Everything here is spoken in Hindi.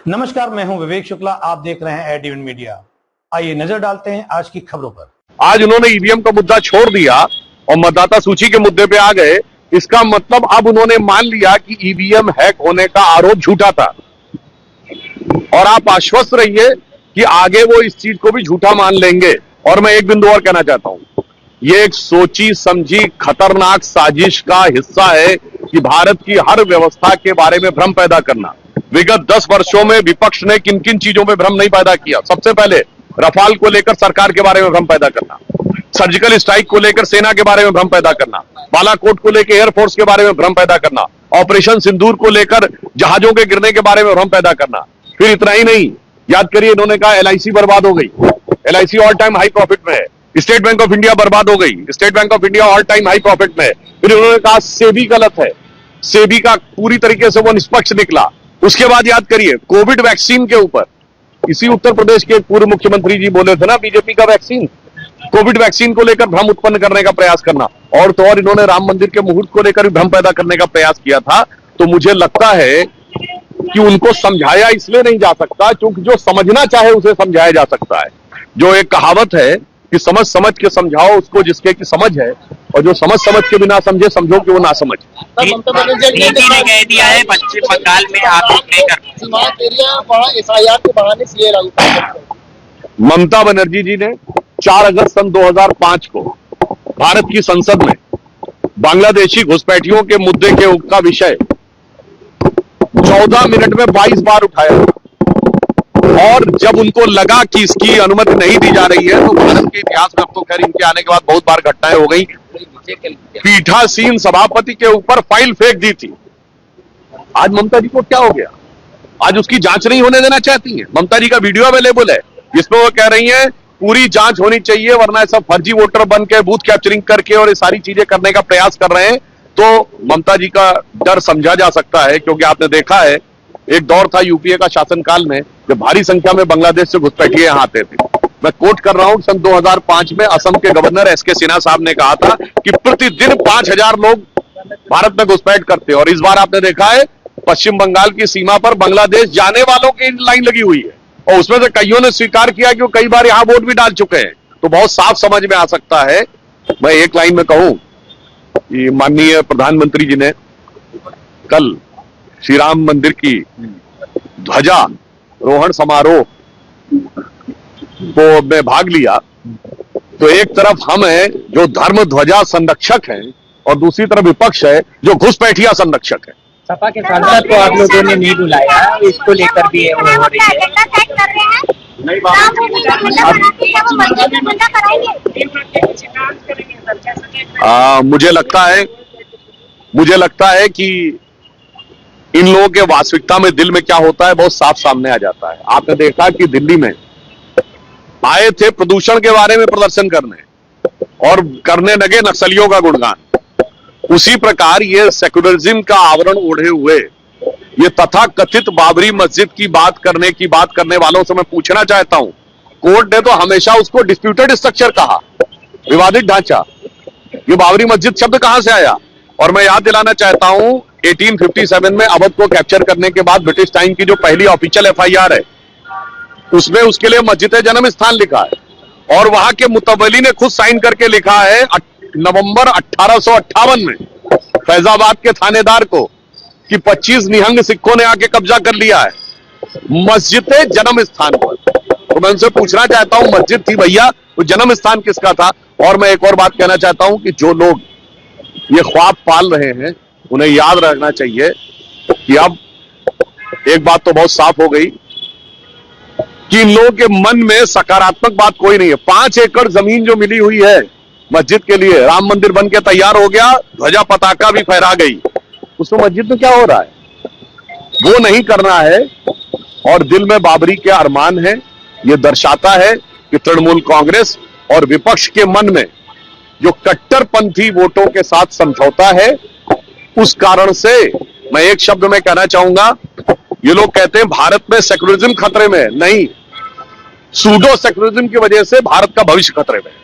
नमस्कार, मैं हूं विवेक शुक्ला। आप देख रहे हैं एडीवन मीडिया। आइए नजर डालते हैं आज की खबरों पर। आज उन्होंने ईवीएम का मुद्दा छोड़ दिया और मतदाता सूची के मुद्दे पे आ गए। इसका मतलब अब उन्होंने मान लिया कि ईवीएम हैक होने का आरोप झूठा था और आप आश्वस्त रहिए कि आगे वो इस चीज को भी झूठा मान लेंगे। और मैं एक बिंदु और कहना चाहता हूं, ये एक सोची समझी खतरनाक साजिश का हिस्सा है कि भारत की हर व्यवस्था के बारे में भ्रम पैदा करना। विगत 10 वर्षों में विपक्ष ने किन किन चीजों में भ्रम नहीं पैदा किया। सबसे पहले रफाल को लेकर सरकार के बारे में भ्रम पैदा करना, सर्जिकल स्ट्राइक को लेकर सेना के बारे में भ्रम पैदा करना, बालाकोट को लेकर एयरफोर्स के बारे में भ्रम पैदा करना, ऑपरेशन सिंदूर को लेकर जहाजों के गिरने के बारे में भ्रम पैदा करना। फिर इतना ही नहीं, याद करिए, इन्होंने कहा एलआईसी बर्बाद हो गई, LIC all time high profit में है। स्टेट बैंक ऑफ इंडिया बर्बाद हो गई, state bank of India all time high profit में है। फिर उन्होंने कहा सेबी गलत है, सेबी का पूरी तरीके से वो निष्पक्ष निकला। उसके बाद याद करिए कोविड वैक्सीन के ऊपर इसी उत्तर प्रदेश के पूर्व मुख्यमंत्री जी बोले थे ना, बीजेपी का वैक्सीन, कोविड वैक्सीन को लेकर भ्रम उत्पन्न करने का प्रयास करना। और तो और इन्होंने राम मंदिर के मुहूर्त को लेकर भी भ्रम पैदा करने का प्रयास किया था। तो मुझे लगता है कि उनको समझाया इसलिए नहीं जा सकता क्योंकि जो समझना चाहे उसे समझाया जा सकता है। जो एक कहावत है कि समझ समझ के समझाओ उसको जिसके की समझ है, और जो समझ समझ के भी ना समझे समझो कि वो ना समझ। ममता बनर्जी ने कह दिया है पश्चिम बंगाल में आप एफआईआर को बढ़ाने के लिए ममता बनर्जी जी ने 4 अगस्त सन 2005 को भारत की संसद में बांग्लादेशी घुसपैठियों के मुद्दे का विषय 14 मिनट में 22 बार उठाया। और जब उनको लगा कि इसकी अनुमति नहीं दी जा रही है तो भारत के इतिहास में, अब तो खैर इनके आने के बाद बहुत बार घटनाएं हो गई, पीठासीन सभापति के ऊपर फाइल फेंक दी थी। आज ममता जी को क्या हो गया? आज उसकी जांच नहीं होने देना चाहती है। ममता जी का वीडियो अवेलेबल है जिसमें वो कह रही हैं पूरी जांच होनी चाहिए, वरना सब फर्जी वोटर बन के बूथ कैप्चरिंग करके और ये सारी चीजें करने का प्रयास कर रहे हैं। तो ममता जी का डर समझा जा सकता है, क्योंकि आपने देखा है एक दौर था यूपीए का शासनकाल में जब भारी संख्या में बांग्लादेश से घुसपैठिए यहां आते थे। मैं कोट कर रहा हूं, सन 2005 में असम के गवर्नर एसके सिन्हा साहब ने कहा था कि प्रतिदिन 5000 लोग भारत में घुसपैठ करते हैं। और इस बार आपने देखा है पश्चिम बंगाल की सीमा पर बांग्लादेश जाने वालों की लाइन लगी हुई है, और उसमें से कईयों ने स्वीकार किया कि वो कई बार यहां वोट भी डाल चुके हैं। तो बहुत साफ समझ में आ सकता है। मैं एक लाइन में कहूं कि माननीय प्रधानमंत्री जी ने कल श्री राम मंदिर की ध्वजारोहण समारोह को में भाग लिया। तो एक तरफ हम हैं जो धर्म ध्वजा संरक्षक हैं और दूसरी तरफ विपक्ष है जो घुसपैठिया संरक्षक है। सपा के सांसद को आप लोगों ने नहीं बुलाया, इसको लेकर भी हो रही है। मुझे लगता है कि इन लोगों के वास्तविकता में दिल में क्या होता है बहुत साफ सामने आ जाता है। आपने देखा कि दिल्ली में आए थे प्रदूषण के बारे में प्रदर्शन करने और करने लगे नक्सलियों का गुणगान। उसी प्रकार ये सेक्युलरिज्म का आवरण ओढ़े हुए ये तथा कथित बाबरी मस्जिद की बात करने वालों से मैं पूछना चाहता हूं, कोर्ट ने तो हमेशा उसको डिस्प्यूटेड स्ट्रक्चर कहा, विवादित ढांचा। ये बाबरी मस्जिद शब्द कहां से आया? और मैं याद दिलाना चाहता हूं 1857 में अवध को कैप्चर करने के बाद ब्रिटिश टाइम की जो पहली ऑफिशियल एफआईआर है उसमें उसके लिए मस्जिद जन्म स्थान लिखा है, और वहां के मुतवली ने खुद साइन करके लिखा है नवंबर 1858 में फैजाबाद के थानेदार को कि 25 निहंग सिखों ने आके कब्जा कर लिया है मस्जिद जन्म स्थान पर। तो मैं उनसे पूछना चाहता हूं, मस्जिद थी भैया, तो जन्म स्थान किसका था? और मैं एक और बात कहना चाहता हूं कि जो लोग ये ख्वाब पाल रहे हैं उन्हें याद रखना चाहिए कि अब एक बात तो बहुत साफ हो गई कि इन लोगों के मन में सकारात्मक बात कोई नहीं है। 5 एकड़ जमीन जो मिली हुई है मस्जिद के लिए, राम मंदिर बन के तैयार हो गया, ध्वजा पताका भी फहरा गई, उसमें मस्जिद में क्या हो रहा है? वो नहीं करना है और दिल में बाबरी के अरमान है। ये दर्शाता है कि तृणमूल कांग्रेस और विपक्ष के मन में जो कट्टरपंथी वोटों के साथ समझौता है, उस कारण से मैं एक शब्द में कहना चाहूंगा, ये लोग कहते हैं भारत में सेक्युलरिज्म खतरे में है। नहीं, सूडो सेक्युलरिज्म की वजह से भारत का भविष्य खतरे में है।